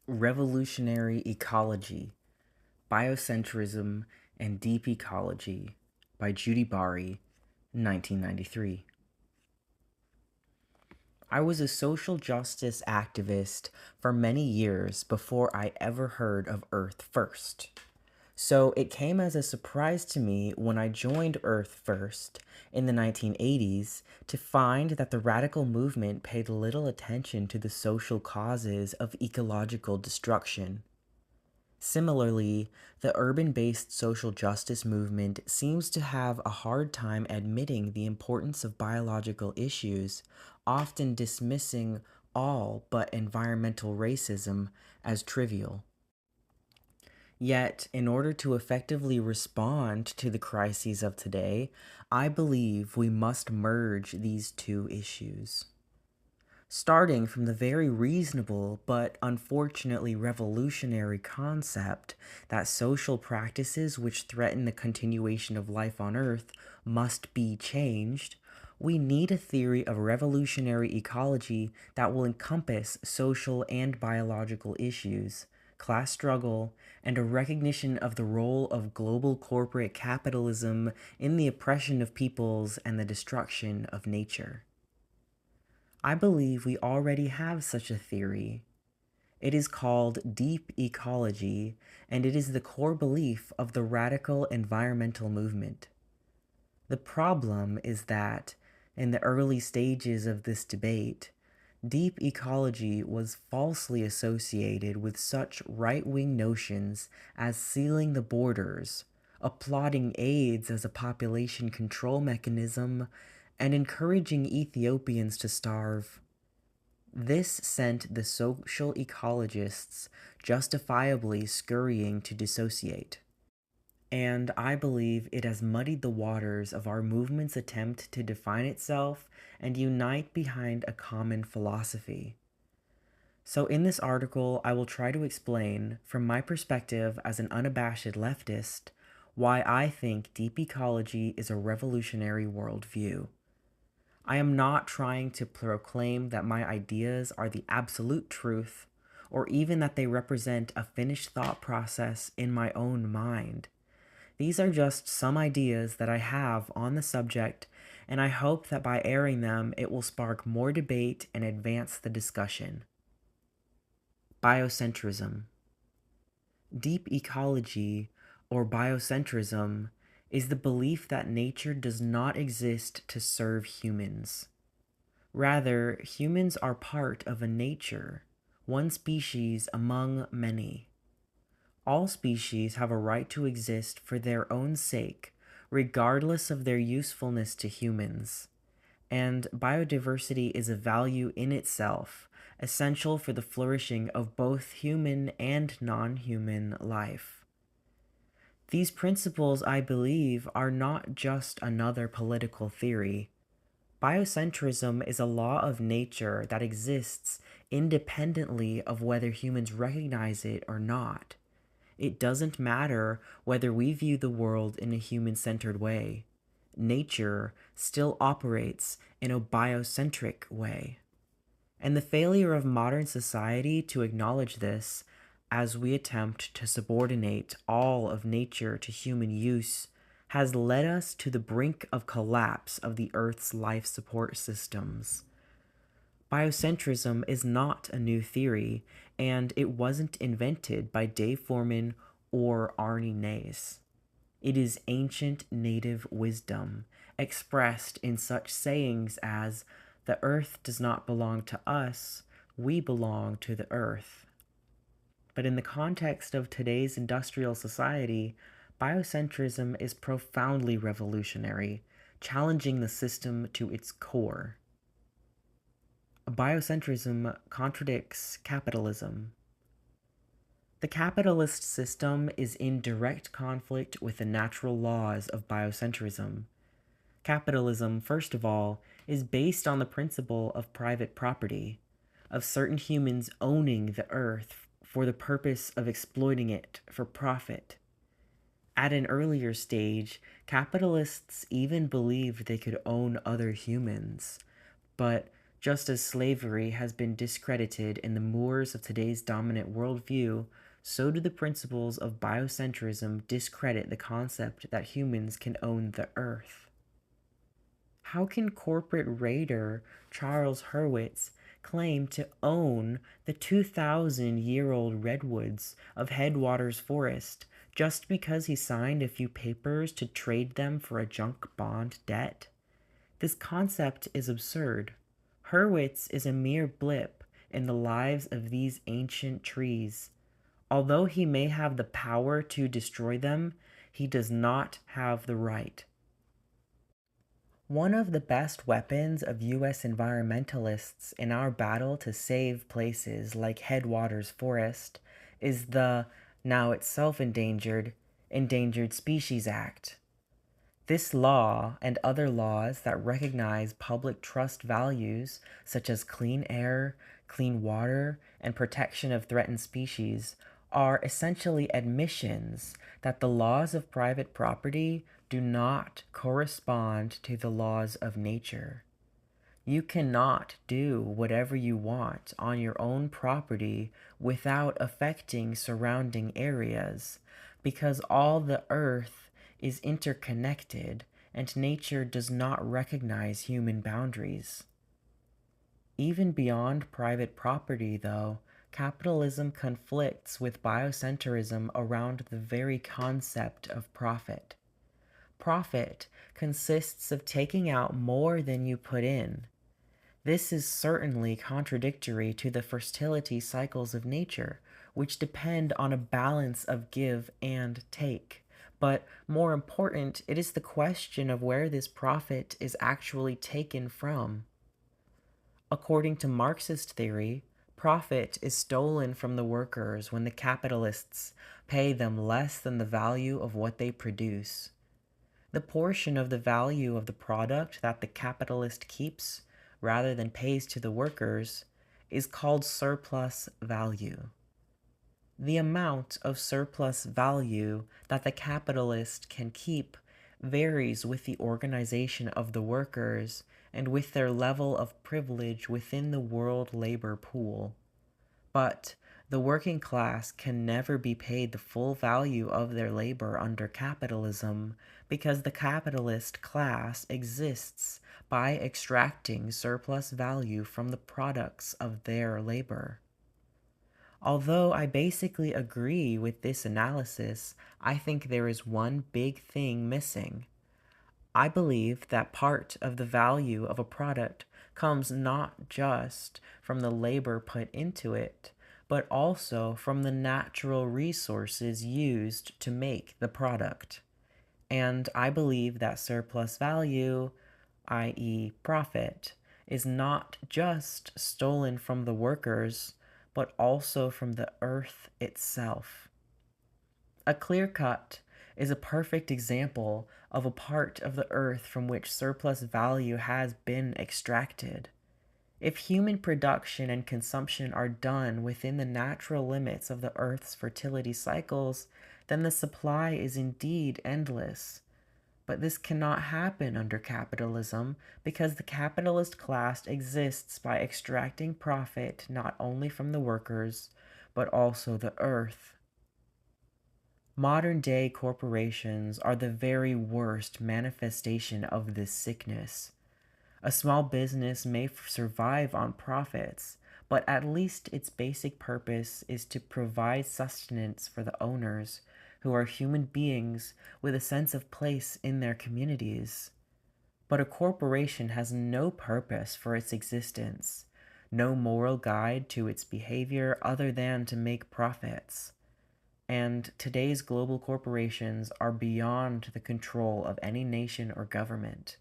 Revolutionary Ecology, Biocentrism, and Deep Ecology by Judi Bari, 1993. I was a social justice activist for many years before I ever heard of Earth First. So it came as a surprise to me when I joined Earth First in the 1980s to find that the radical movement paid little attention to the social causes of ecological destruction. Similarly, the urban-based social justice movement seems to have a hard time admitting the importance of biological issues, often dismissing all but environmental racism as trivial. Yet, in order to effectively respond to the crises of today, I believe we must merge these two issues. Starting from the very reasonable but unfortunately revolutionary concept that social practices which threaten the continuation of life on Earth must be changed, we need a theory of revolutionary ecology that will encompass social and biological issues, class struggle, and a recognition of the role of global corporate capitalism in the oppression of peoples and the destruction of nature. I believe we already have such a theory. It is called deep ecology, and it is the core belief of the radical environmental movement. The problem is that, in the early stages of this debate, deep ecology was falsely associated with such right-wing notions as sealing the borders, applauding AIDS as a population control mechanism, and encouraging Ethiopians to starve. This sent the social ecologists justifiably scurrying to dissociate. And I believe it has muddied the waters of our movement's attempt to define itself and unite behind a common philosophy. So in this article, I will try to explain, from my perspective as an unabashed leftist, why I think deep ecology is a revolutionary worldview. I am not trying to proclaim that my ideas are the absolute truth, or even that they represent a finished thought process in my own mind. These are just some ideas that I have on the subject, and I hope that by airing them, it will spark more debate and advance the discussion. Biocentrism. Deep ecology, or biocentrism, is the belief that nature does not exist to serve humans. Rather, humans are part of a nature, one species among many. All species have a right to exist for their own sake, regardless of their usefulness to humans. And biodiversity is a value in itself, essential for the flourishing of both human and non-human life. These principles, I believe, are not just another political theory. Biocentrism is a law of nature that exists independently of whether humans recognize it or not. It doesn't matter whether we view the world in a human-centered way. Nature still operates in a biocentric way. And the failure of modern society to acknowledge this, as we attempt to subordinate all of nature to human use, has led us to the brink of collapse of the Earth's life support systems. Biocentrism is not a new theory, and it wasn't invented by Dave Foreman or Arnie Nace. It is ancient native wisdom, expressed in such sayings as, "The earth does not belong to us, we belong to the earth." But in the context of today's industrial society, biocentrism is profoundly revolutionary, challenging the system to its core. Biocentrism contradicts capitalism. The capitalist system is in direct conflict with the natural laws of biocentrism. Capitalism, first of all, is based on the principle of private property, of certain humans owning the earth for the purpose of exploiting it for profit. At an earlier stage, capitalists even believed they could own other humans, but Just as slavery has been discredited in the moors of today's dominant worldview, so do the principles of biocentrism discredit the concept that humans can own the earth. How can corporate raider Charles Hurwitz claim to own the 2,000-year-old redwoods of Headwaters Forest just because he signed a few papers to trade them for a junk bond debt? This concept is absurd. Hurwitz is a mere blip in the lives of these ancient trees. Although he may have the power to destroy them, he does not have the right. One of the best weapons of U.S. environmentalists in our battle to save places like Headwaters Forest is the, now itself Endangered Species Act. This law and other laws that recognize public trust values such as clean air, clean water, and protection of threatened species are essentially admissions that the laws of private property do not correspond to the laws of nature. You cannot do whatever you want on your own property without affecting surrounding areas, because all the earth is interconnected and nature does not recognize human boundaries. Even beyond private property, though, capitalism conflicts with biocentrism around the very concept of profit. Profit consists of taking out more than you put in. This is certainly contradictory to the fertility cycles of nature, which depend on a balance of give and take. But more important, it is the question of where this profit is actually taken from. According to Marxist theory, profit is stolen from the workers when the capitalists pay them less than the value of what they produce. The portion of the value of the product that the capitalist keeps, rather than pays to the workers, is called surplus value. The amount of surplus value that the capitalist can keep varies with the organization of the workers and with their level of privilege within the world labor pool. But the working class can never be paid the full value of their labor under capitalism because the capitalist class exists by extracting surplus value from the products of their labor. Although I basically agree with this analysis, I think there is one big thing missing. I believe that part of the value of a product comes not just from the labor put into it, but also from the natural resources used to make the product. And I believe that surplus value, i.e., profit, is not just stolen from the workers, but also from the earth itself. A clear cut is a perfect example of a part of the earth from which surplus value has been extracted. If human production and consumption are done within the natural limits of the earth's fertility cycles, then the supply is indeed endless. But this cannot happen under capitalism because the capitalist class exists by extracting profit not only from the workers, but also the earth. Modern-day corporations are the very worst manifestation of this sickness. A small business may survive on profits, but at least its basic purpose is to provide sustenance for the owners, who are human beings with a sense of place in their communities. But a corporation has no purpose for its existence, no moral guide to its behavior other than to make profits. And today's global corporations are beyond the control of any nation or government.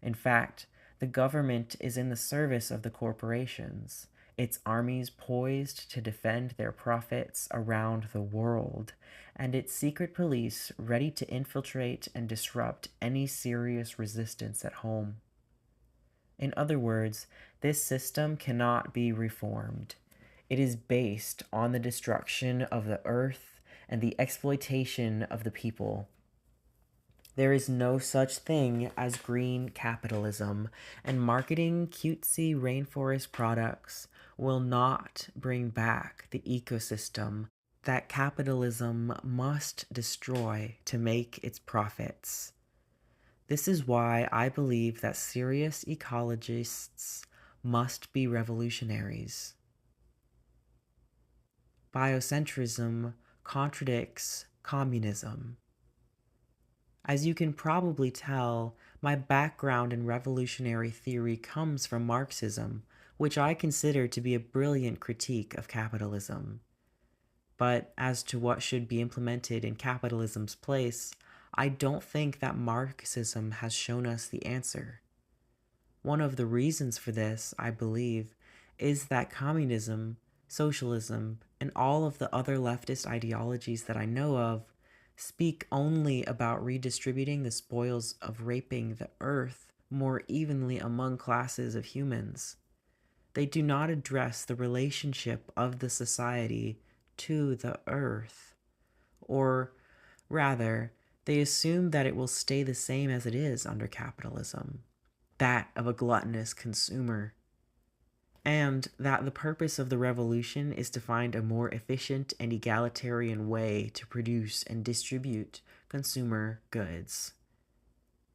In fact, the government is in the service of the corporations, its armies poised to defend their profits around the world, and its secret police ready to infiltrate and disrupt any serious resistance at home. In other words, this system cannot be reformed. It is based on the destruction of the earth and the exploitation of the people. There is no such thing as green capitalism, and marketing cutesy rainforest products will not bring back the ecosystem that capitalism must destroy to make its profits. This is why I believe that serious ecologists must be revolutionaries. Biocentrism contradicts communism. As you can probably tell, my background in revolutionary theory comes from Marxism, which I consider to be a brilliant critique of capitalism. But as to what should be implemented in capitalism's place, I don't think that Marxism has shown us the answer. One of the reasons for this, I believe, is that communism, socialism, and all of the other leftist ideologies that I know of speak only about redistributing the spoils of raping the earth more evenly among classes of humans. They do not address the relationship of the society to the earth, or rather, they assume that it will stay the same as it is under capitalism, that of a gluttonous consumer, and that the purpose of the revolution is to find a more efficient and egalitarian way to produce and distribute consumer goods.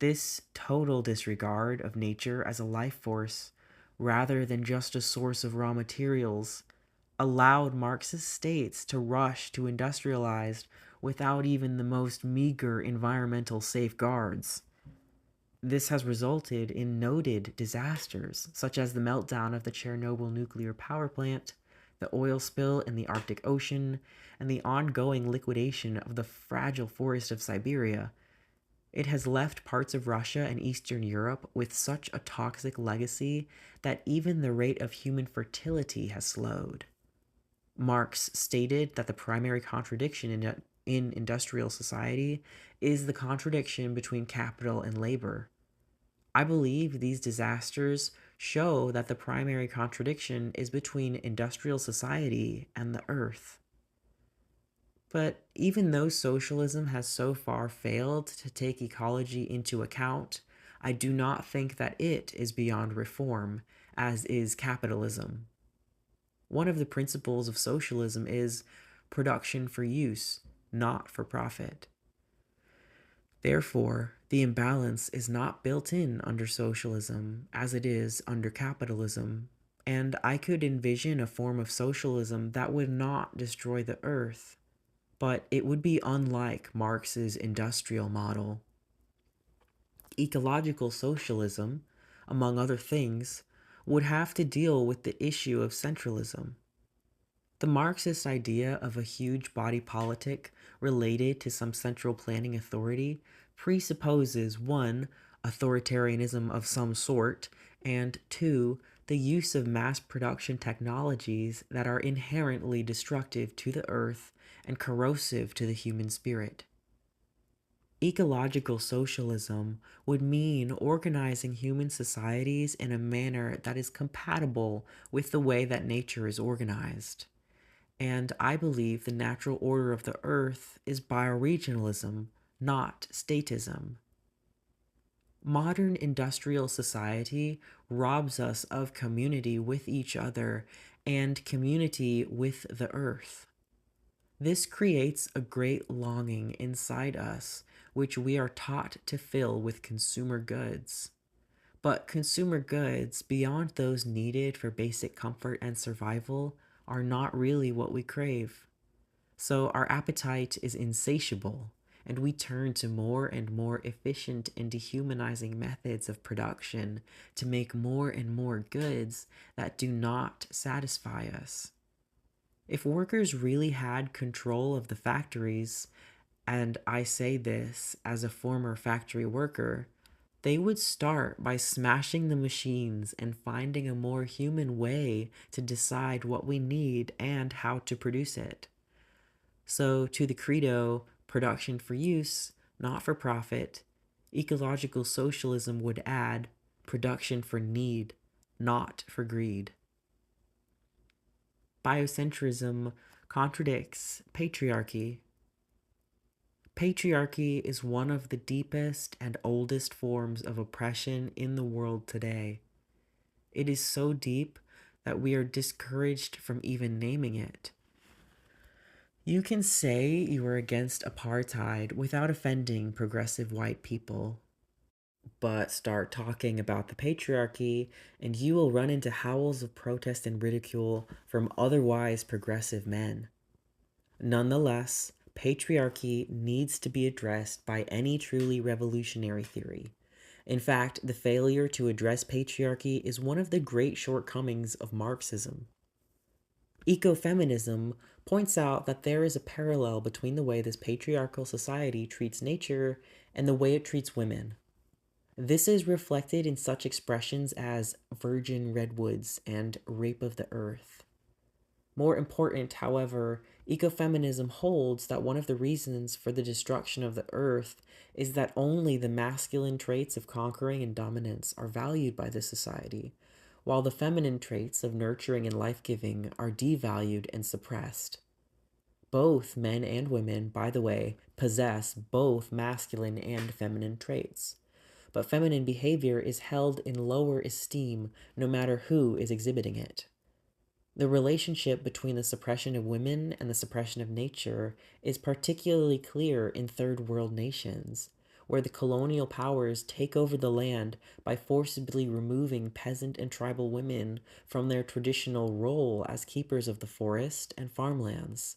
This total disregard of nature as a life force, rather than just a source of raw materials, allowed Marxist states to rush to industrialize without even the most meager environmental safeguards. This has resulted in noted disasters, such as the meltdown of the Chernobyl nuclear power plant, the oil spill in the Arctic Ocean, and the ongoing liquidation of the fragile forest of Siberia. It has left parts of Russia and Eastern Europe with such a toxic legacy that even the rate of human fertility has slowed. Marx stated that the primary contradiction in industrial society is the contradiction between capital and labor. I believe these disasters show that the primary contradiction is between industrial society and the earth. But even though socialism has so far failed to take ecology into account, I do not think that it is beyond reform, as is capitalism. One of the principles of socialism is production for use, not for profit. Therefore, the imbalance is not built in under socialism as it is under capitalism, and I could envision a form of socialism that would not destroy the earth, but it would be unlike Marx's industrial model. Ecological socialism, among other things, would have to deal with the issue of centralism. The Marxist idea of a huge body politic related to some central planning authority presupposes 1. Authoritarianism of some sort, and 2. The use of mass production technologies that are inherently destructive to the earth and corrosive to the human spirit. Ecological socialism would mean organizing human societies in a manner that is compatible with the way that nature is organized. And I believe the natural order of the earth is bioregionalism, not statism. Modern industrial society robs us of community with each other and community with the earth. This creates a great longing inside us, which we are taught to fill with consumer goods. But consumer goods, beyond those needed for basic comfort and survival, are not really what we crave. So our appetite is insatiable, and we turn to more and more efficient and dehumanizing methods of production to make more and more goods that do not satisfy us. If workers really had control of the factories, and I say this as a former factory worker, they would start by smashing the machines and finding a more human way to decide what we need and how to produce it. So, to the credo, production for use, not for profit, ecological socialism would add production for need, not for greed. Biocentrism contradicts patriarchy. Patriarchy is one of the deepest and oldest forms of oppression in the world today. It is so deep that we are discouraged from even naming it. You can say you are against apartheid without offending progressive white people, but start talking about the patriarchy, and you will run into howls of protest and ridicule from otherwise progressive men. Nonetheless, patriarchy needs to be addressed by any truly revolutionary theory. In fact, the failure to address patriarchy is one of the great shortcomings of Marxism. Ecofeminism points out that there is a parallel between the way this patriarchal society treats nature and the way it treats women. This is reflected in such expressions as virgin redwoods and rape of the earth. More important, however, ecofeminism holds that one of the reasons for the destruction of the earth is that only the masculine traits of conquering and dominance are valued by this society, while the feminine traits of nurturing and life-giving are devalued and suppressed. Both men and women, by the way, possess both masculine and feminine traits. But feminine behavior is held in lower esteem no matter who is exhibiting it. The relationship between the suppression of women and the suppression of nature is particularly clear in third world nations, where the colonial powers take over the land by forcibly removing peasant and tribal women from their traditional role as keepers of the forest and farmlands.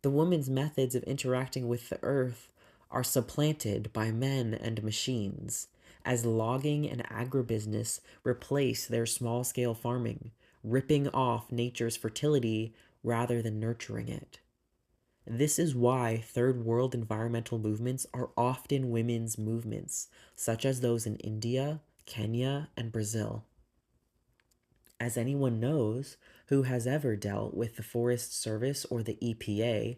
The woman's methods of interacting with the earth are supplanted by men and machines, as logging and agribusiness replace their small-scale farming, ripping off nature's fertility rather than nurturing it. This is why third world environmental movements are often women's movements, such as those in India, Kenya, and Brazil. As anyone knows who has ever dealt with the Forest Service or the EPA,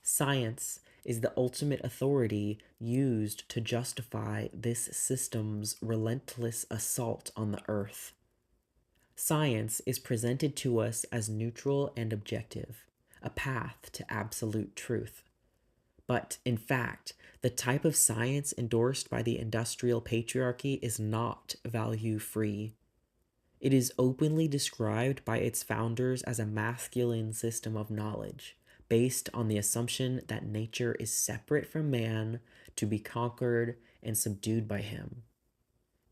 science is the ultimate authority used to justify this system's relentless assault on the earth. Science is presented to us as neutral and objective, a path to absolute truth. But in fact, the type of science endorsed by the industrial patriarchy is not value-free. It is openly described by its founders as a masculine system of knowledge, based on the assumption that nature is separate from man to be conquered and subdued by him.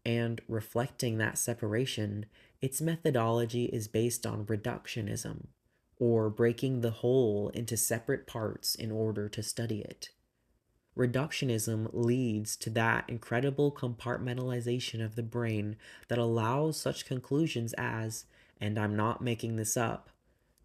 And reflecting that separation, its methodology is based on reductionism, or breaking the whole into separate parts in order to study it. Reductionism leads to that incredible compartmentalization of the brain that allows such conclusions as, and I'm not making this up,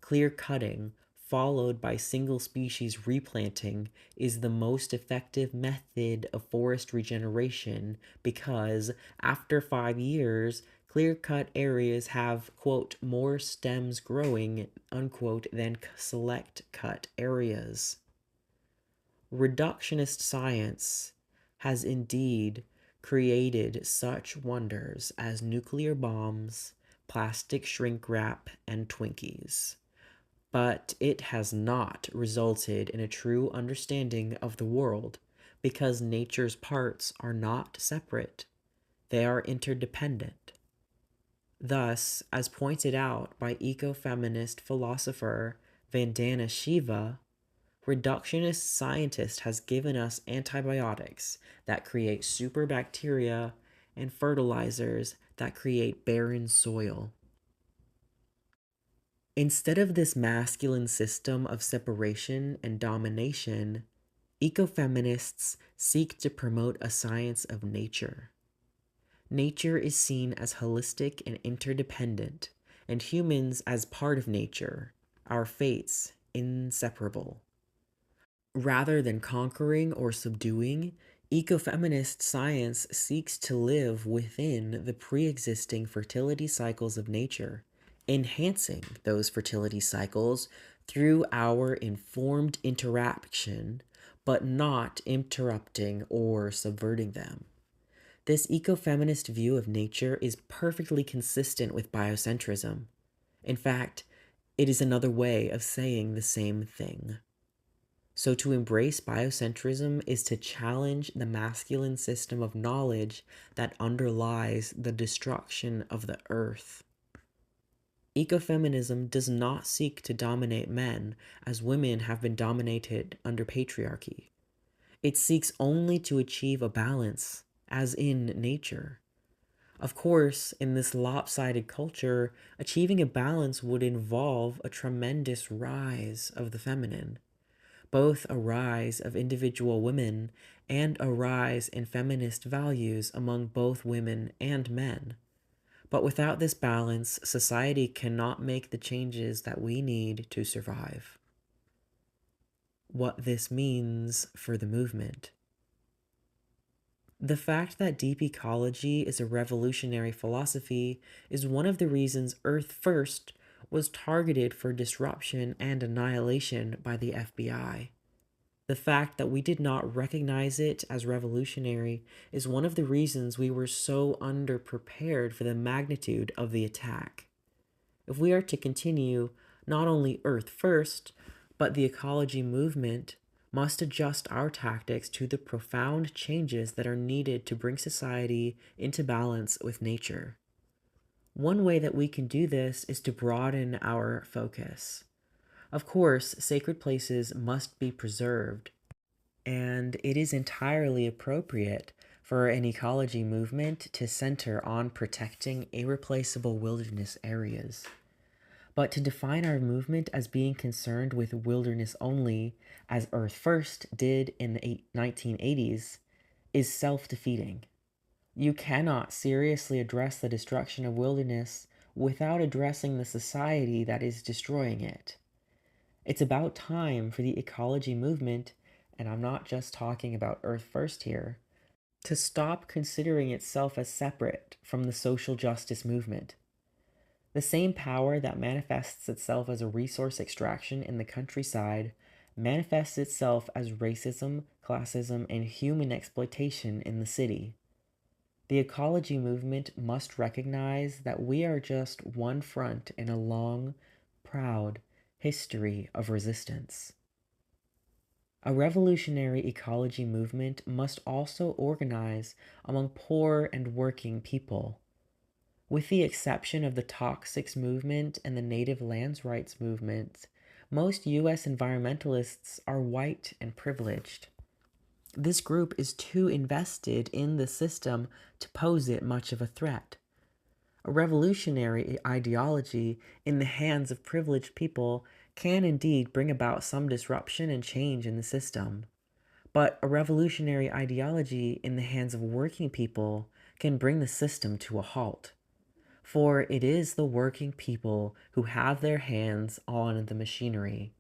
clear cutting followed by single species replanting is the most effective method of forest regeneration because after 5 years, clear-cut areas have, quote, more stems growing, unquote, than select-cut areas. Reductionist science has indeed created such wonders as nuclear bombs, plastic shrink wrap, and Twinkies. But it has not resulted in a true understanding of the world because nature's parts are not separate. They are interdependent. Thus, as pointed out by ecofeminist philosopher Vandana Shiva, reductionist scientist has given us antibiotics that create superbacteria and fertilizers that create barren soil. Instead of this masculine system of separation and domination, ecofeminists seek to promote a science of nature. Nature is seen as holistic and interdependent, and humans as part of nature, our fates inseparable. Rather than conquering or subduing, ecofeminist science seeks to live within the pre-existing fertility cycles of nature, enhancing those fertility cycles through our informed interaction, but not interrupting or subverting them. This ecofeminist view of nature is perfectly consistent with biocentrism. In fact, it is another way of saying the same thing. So, to embrace biocentrism is to challenge the masculine system of knowledge that underlies the destruction of the earth. Ecofeminism does not seek to dominate men as women have been dominated under patriarchy. It seeks only to achieve a balance, as in nature. Of course, in this lopsided culture, achieving a balance would involve a tremendous rise of the feminine, both a rise of individual women and a rise in feminist values among both women and men. But without this balance, society cannot make the changes that we need to survive. What this means for the movement. The fact that deep ecology is a revolutionary philosophy is one of the reasons Earth First was targeted for disruption and annihilation by the FBI. The fact that we did not recognize it as revolutionary is one of the reasons we were so underprepared for the magnitude of the attack. If we are to continue, not only Earth First, but the ecology movement must adjust our tactics to the profound changes that are needed to bring society into balance with nature. One way that we can do this is to broaden our focus. Of course, sacred places must be preserved, and it is entirely appropriate for an ecology movement to center on protecting irreplaceable wilderness areas. But to define our movement as being concerned with wilderness only, as Earth First did in the 1980s, is self-defeating. You cannot seriously address the destruction of wilderness without addressing the society that is destroying it. It's about time for the ecology movement, and I'm not just talking about Earth First here, to stop considering itself as separate from the social justice movement. The same power that manifests itself as a resource extraction in the countryside manifests itself as racism, classism, and human exploitation in the city. The ecology movement must recognize that we are just one front in a long, proud history of resistance. A revolutionary ecology movement must also organize among poor and working people. With the exception of the Toxics movement and the Native Lands Rights movement, most U.S. environmentalists are white and privileged. This group is too invested in the system to pose it much of a threat. A revolutionary ideology in the hands of privileged people can indeed bring about some disruption and change in the system. But a revolutionary ideology in the hands of working people can bring the system to a halt. For it is the working people who have their hands on the machinery,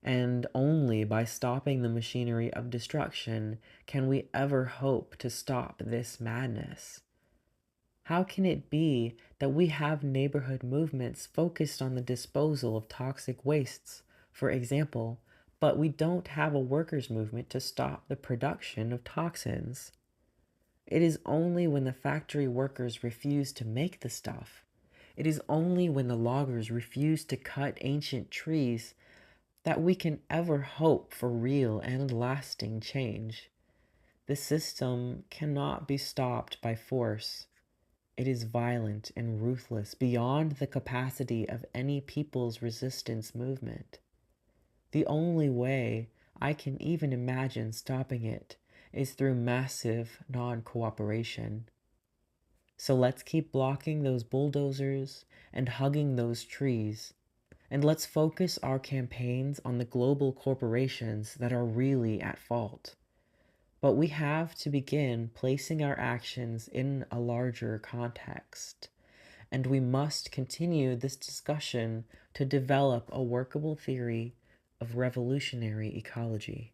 and only by stopping the machinery of destruction can we ever hope to stop this madness. How can it be that we have neighborhood movements focused on the disposal of toxic wastes, for example, but we don't have a workers' movement to stop the production of toxins? It is only when the factory workers refuse to make the stuff, it is only when the loggers refuse to cut ancient trees that we can ever hope for real and lasting change. The system cannot be stopped by force. It is violent and ruthless beyond the capacity of any people's resistance movement. The only way I can even imagine stopping it is through massive non-cooperation. So let's keep blocking those bulldozers and hugging those trees, and let's focus our campaigns on the global corporations that are really at fault. But we have to begin placing our actions in a larger context, and we must continue this discussion to develop a workable theory of revolutionary ecology.